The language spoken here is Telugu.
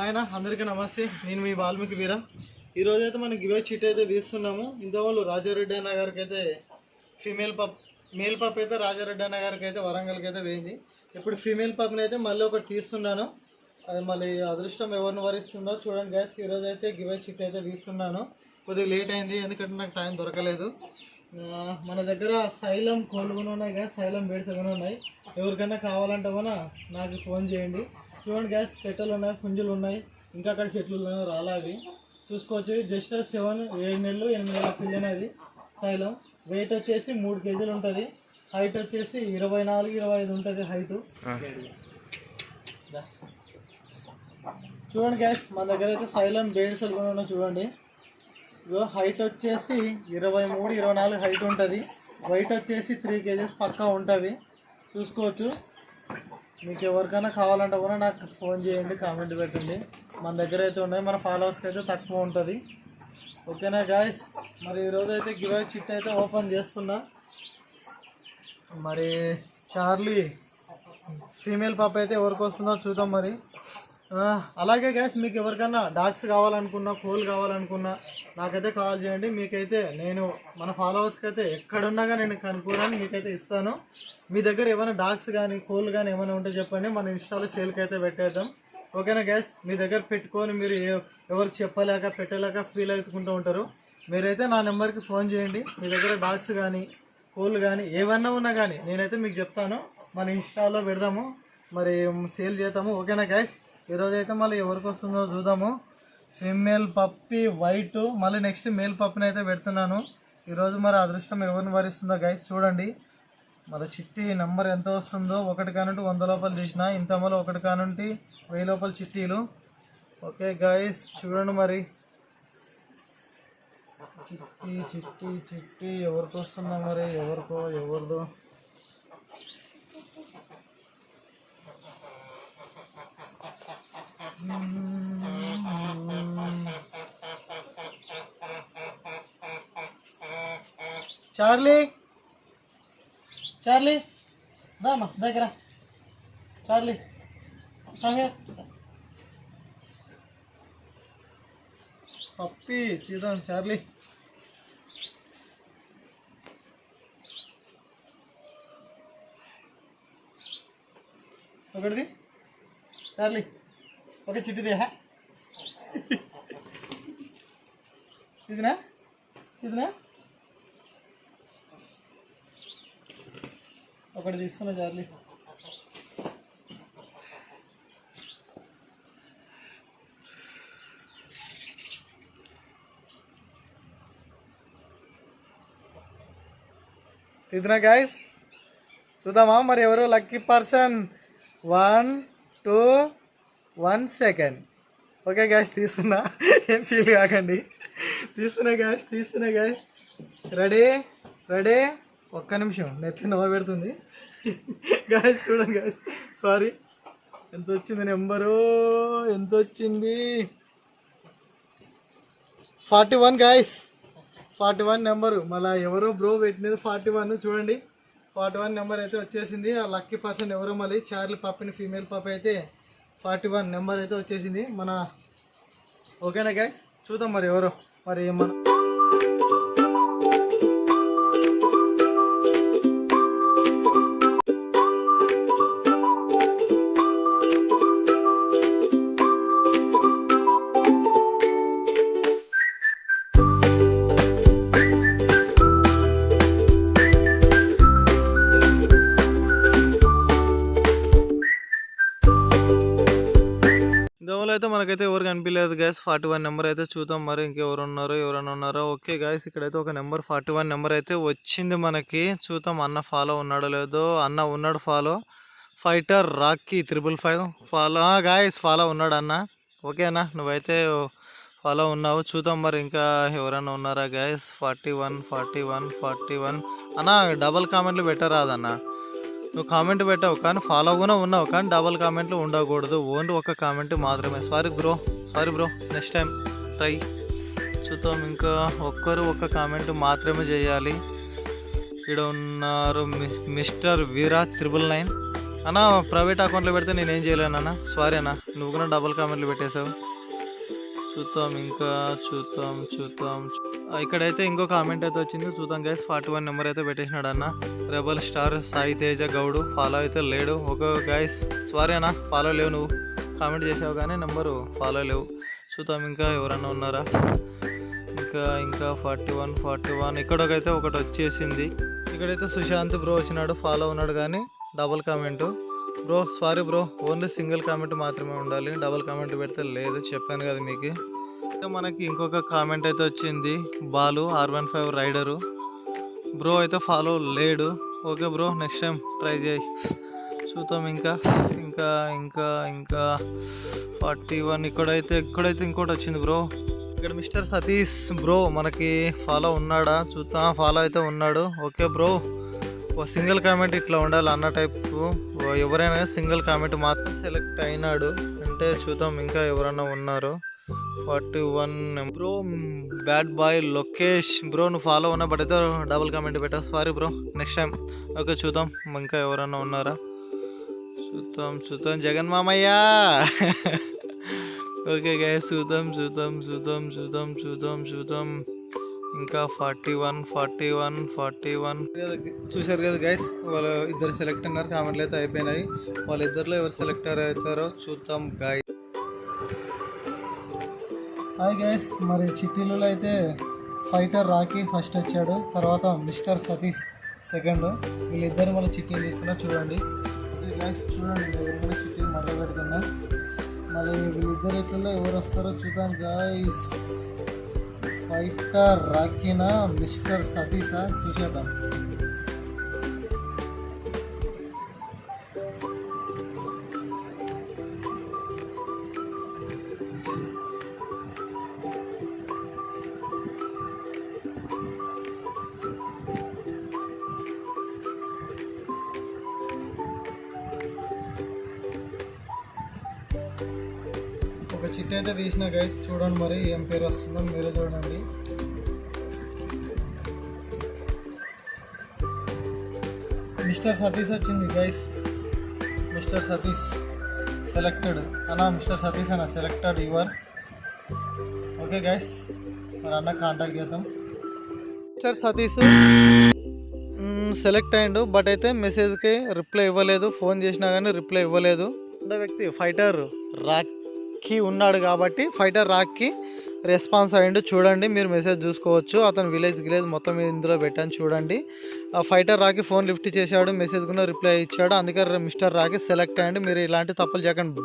ఆయన అందరికీ నమస్తే. నేను మీ వాల్మీకి వీర. ఈరోజు అయితే మనం గివే చిట్ అయితే తీస్తున్నాము. ఇంతవాళ్ళు రాజారెడ్డి అన్న గారికి అయితే మేల్ పప్ అయితే రాజారెడ్డి అన్న గారికి అయితే వరంగల్కి అయితే వేయింది. ఇప్పుడు ఫీమేల్ పప్ని అయితే మళ్ళీ ఒకటి తీస్తున్నాను. అది మళ్ళీ అదృష్టం ఎవరిని వరిస్తుందో చూడండి గ్యాస్. ఈరోజు అయితే గివే చిట్ అయితే తీస్తున్నాను. కొద్దిగా లేట్ అయింది ఎందుకంటే నాకు టైం దొరకలేదు. మన దగ్గర సైలం కోళ్ళు కూడా ఉన్నాయి గ్యాస్, సైలం బేడ్స్ కూడా ఉన్నాయి. ఎవరికైనా కావాలంటే కూడా నాకు ఫోన్ చేయండి. చూడండి గ్యాస్, పెట్టెలు ఉన్నాయి, పుంజులు ఉన్నాయి, ఇంకా అక్కడ చెట్లు ఉన్నాయి, రాలావి చూసుకోవచ్చు. జస్ట్ 7 నెలలు 8 నెలల పిల్లనేది సైలం. వెయిట్ వచ్చేసి 3 కేజీలు ఉంటుంది. హైట్ వచ్చేసి 24-25 ఉంటుంది హైట్. చూడండి గ్యాస్, మన దగ్గర అయితే సైలం బేడ్స్ కూడా ఉన్నాయి. చూడండి, హైట్ వచ్చేసి 23-24 హైట్ ఉంటుంది. వెయిట్ వచ్చేసి 3 కేజీస్ పక్కా ఉంటుంది. చూసుకోవచ్చు. మీకు ఎవరికైనా కావాలంటే కూడా నాకు ఫోన్ చేయండి, కామెంట్ పెట్టండి. మన దగ్గర అయితే ఉన్నాయి. మన ఫాలోవర్స్కి అయితే తక్కువ ఉంటుంది. ఓకేనా గాయస్, మరి ఈరోజు అయితే గివ్ చిట్ అయితే ఓపెన్ చేస్తున్నా. మరి చార్లీ ఫీమేల్ పాప అయితే ఎవరికి వస్తుందో చూద్దాం. మరి అలాగే గ్యాస్, మీకు ఎవరికైనా డాగ్స్ కావాలనుకున్నా, కోళ్ళు కావాలనుకున్నా నాకైతే కాల్ చేయండి. మీకైతే నేను మన ఫాలోవర్స్కి అయితే ఎక్కడున్నా కానీ నేను కనుక్కోవడానికి మీకైతే ఇస్తాను. మీ దగ్గర ఏమైనా డాగ్స్ కానీ కోళ్ళు కానీ ఏమైనా ఉంటే చెప్పండి, మన ఇన్స్టాలో సేల్కి అయితే పెట్టేద్దాం. ఓకేనా గ్యాస్, మీ దగ్గర పెట్టుకొని మీరు ఎవరికి చెప్పలేక పెట్టలేక ఫీల్ అవుతుంటూ ఉంటారు. మీరైతే నా నెంబర్కి ఫోన్ చేయండి. మీ దగ్గర డాగ్స్ కానీ కోళ్ళు కానీ ఏమన్నా ఉన్నా కానీ నేనైతే మీకు చెప్తాను. మన ఇన్స్టాలో పెడదాము, మరి సేల్ చేద్దాము. ఓకేనా గ్యాస్, ఈరోజు అయితే మళ్ళీ ఎవరికి వస్తుందో చూద్దాము. ఫీమేల్ పప్పి వైట్, మళ్ళీ నెక్స్ట్ మేల్ పప్పిని అయితే పెడుతున్నాను ఈరోజు. మరి అదృష్టం ఎవరిని వరిస్తుందో గైస్ చూడండి. మన చిట్టి నెంబర్ ఎంత వస్తుందో. 1 కానుంటి 100 లోపల తీసిన, ఇంత మళ్ళీ 1 కానుంటి 1000 లోపల చిట్టీలు. ఓకే గైస్, చూడండి మరి చిట్టి చిట్టి చిట్టి ఎవరికి వస్తుందో, మరి ఎవరిదో చార్లీ దామా దగ్గర. చార్లీ పప్పి చూద్దాం. చార్లీ ఒకటిది. చార్లీ ఓకే, చిట్టిది. ఇదినా ఒకటి తీసుకున్నా చార్లీ. ఇదినా గాయస్, చూద్దామా మరి ఎవరో lucky person. 1, 2, 1 second. Okay guys, తీస్తున్నా, ఏం ఫీల్ కాకండి. తీస్తున్నా గాయస్. రెడీ. ఒక్క నిమిషం, నెత్తి నవ్వు పెడుతుంది గాయస్. చూడండి గాయస్, సారీ. ఎంత వచ్చింది నెంబరు? ఎంత వచ్చింది? 41 గాయస్, 41 నెంబరు. మళ్ళీ ఎవరో బ్రో పెట్టినది 41. చూడండి, 41 నెంబర్ అయితే వచ్చేసింది. ఆ లక్కీ పర్సన్ ఎవరో మళ్ళీ చార్లీ పప్పిని ఫీమేల్ పాప అయితే 41 నెంబర్ అయితే వచ్చేసింది మన. ఓకేనా గైస్, చూద్దాం మరి ఎవరో మరి మన. అయితే మనకైతే ఎవరు కనిపించలేదు గైస్. 41 నెంబర్ అయితే చూద్దాం మరి ఎవరైనా ఉన్నారో. ఓకే గైస్, ఇక్కడైతే ఒక నెంబర్ 41 నెంబర్ అయితే వచ్చింది మనకి. చూద్దాం అన్న ఫాలో ఉన్నాడో లేదో. అన్న ఉన్నాడు follow. Fighter Rocky 555 follow guys, follow ఉన్నాడు అన్న. ఓకే అన్న, నువ్వైతే ఫాలో ఉన్నావు. చూద్దాం మరి ఇంకా ఎవరైనా ఉన్నారా గైస్. 41 అన్న, డబల్ కామెంట్లు పెట్టరాదన్న. నువ్వు కామెంట్ పెట్టావు కానీ ఫాలో కూడా ఉన్నావు, కానీ డబల్ కామెంట్లు ఉండకూడదు. ఓన్లీ ఒక కామెంట్ మాత్రమే. Sorry bro, next time try. చూద్దాం, ఇంకా ఒక కామెంట్ మాత్రమే చేయాలి. ఇక్కడ ఉన్నారు మిస్టర్ వీరా 999. అన్న ప్రైవేట్ అకౌంట్లో పెడితే నేనేం చేయలేనన్నా, సారీ అన్న, నువ్వు కూడా డబుల్ కామెంట్లు పెట్టేశావు. చూద్దాం ఇంకా చూద్దాం. ఇక్కడైతే ఇంకో కామెంట్ అయితే వచ్చింది, చూద్దాం గైస్. 41 నెంబర్ అయితే పెట్టేసినాడు అన్న. రెబల్ స్టార్ సాయి తేజ గౌడు ఫాలో అయితే లేడు. ఓకే గైస్, సారీ అన్న, ఫాలో లేవు, నువ్వు కామెంట్ చేసావు కానీ నెంబరు ఫాలో లేవు. చూద్దాం ఇంకా ఎవరన్నా ఉన్నారా. ఇంకా 41 ఇక్కడకైతే ఒకటి వచ్చేసింది. ఇక్కడైతే సుశాంత్ బ్రో వచ్చినాడు, ఫాలో ఉన్నాడు కానీ double comment. Bro sorry bro, only single comment మాత్రమే ఉండాలి, డబుల్ కామెంట్ పెడితే లేదు, చెప్పాను కదా మీకు. మనకి ఇంకొక కామెంట్ అయితే వచ్చింది, బాలు R15 రైడరు. బ్రో అయితే ఫాలో లేడు. Okay bro, next time try చేయి. చూద్దాం ఇంకా 41 ఇక్కడైతే ఇంకోటి వచ్చింది బ్రో. ఇక్కడ మిస్టర్ సతీష్ బ్రో మనకి ఫాలో ఉన్నాడా చూద్దాం. ఫాలో అయితే ఉన్నాడు. ఓకే బ్రో, ఓ సింగిల్ కామెంట్ ఇట్లా ఉండాలి అన్న టైప్. ఎవరైనా సింగిల్ కామెంట్ మాత్రం సెలెక్ట్ అయినాడు అంటే చూద్దాం ఇంకా ఎవరన్నా ఉన్నారు. 41 bro bad boy Lokesh bro, నువ్వు ఫాలో ఉన్నా బట్ అయితే డబుల్ కామెంట్ పెట్టావు, sorry bro, next time. Okay చూద్దాం ఇంకా ఎవరన్నా ఉన్నారా. చూద్దాం జగన్ మామయ్య. ఓకే గైస్, చూద్దాం ఇంకా 41 చూశారు కదా గైస్, వాళ్ళు ఇద్దరు సెలెక్ట్ అన్నారు, కామెంట్లు అయితే అయిపోయినాయి. వాళ్ళిద్దరిలో ఎవరు సెలెక్ట్ అవుతారో చూద్దాం గైస్. హాయ్ గైస్, మరి చిట్టీలలో అయితే ఫైటర్ రాకీ ఫస్ట్ వచ్చాడు, తర్వాత మిస్టర్ సతీష్ సెకండ్. వీళ్ళిద్దరు మళ్ళీ చిట్టీలు తీస్తున్నా చూడండి. చూడండి దగ్గర చిట్టీలు మొదలు పెడుతున్నా. మళ్ళీ వీళ్ళిద్దరు ఇట్లలో ఎవరు వస్తారో చూద్దాం గాయ్స్. ఫైటర్ రాకీనా మిస్టర్ సతీషా చూసేద్దాం. ఒక చిట్టి అయితే తీసిన గైస్, చూడండి మరి ఏం పేరు వస్తుందో మీరే చూడండి. మిస్టర్ సతీష్ వచ్చింది గైస్. మిస్టర్ సతీష్ సెలెక్టెడ్ అన్నా, మిస్టర్ సతీష్ అన్న సెలెక్టెడ్ యువర్. ఓకే గైస్, మరి అన్న కాంటాక్ట్ చేద్దాం. మిస్టర్ సతీష్ సెలెక్ట్ అయ్యిండు బట్ అయితే మెసేజ్కి రిప్లై ఇవ్వలేదు, ఫోన్ చేసినా కానీ రిప్లై ఇవ్వలేదు. రెండో వ్యక్తి ఫైటర్ రాక్కి ఉన్నాడు కాబట్టి ఫైటర్ రాక్కి రెస్పాన్స్ అయ్యిండు. చూడండి మీరు మెసేజ్ చూసుకోవచ్చు, అతను విలేజ్ మొత్తం ఇందులో పెట్టాను చూడండి. ఆ ఫైటర్ రాకి ఫోన్ లిఫ్ట్ చేశాడు, మెసేజ్ కూడా రిప్లై ఇచ్చాడు, అందుకే మిస్టర్ రాకి సెలెక్ట్ అయ్యండి. మీరు ఇలాంటి తప్పులు చేయకండి.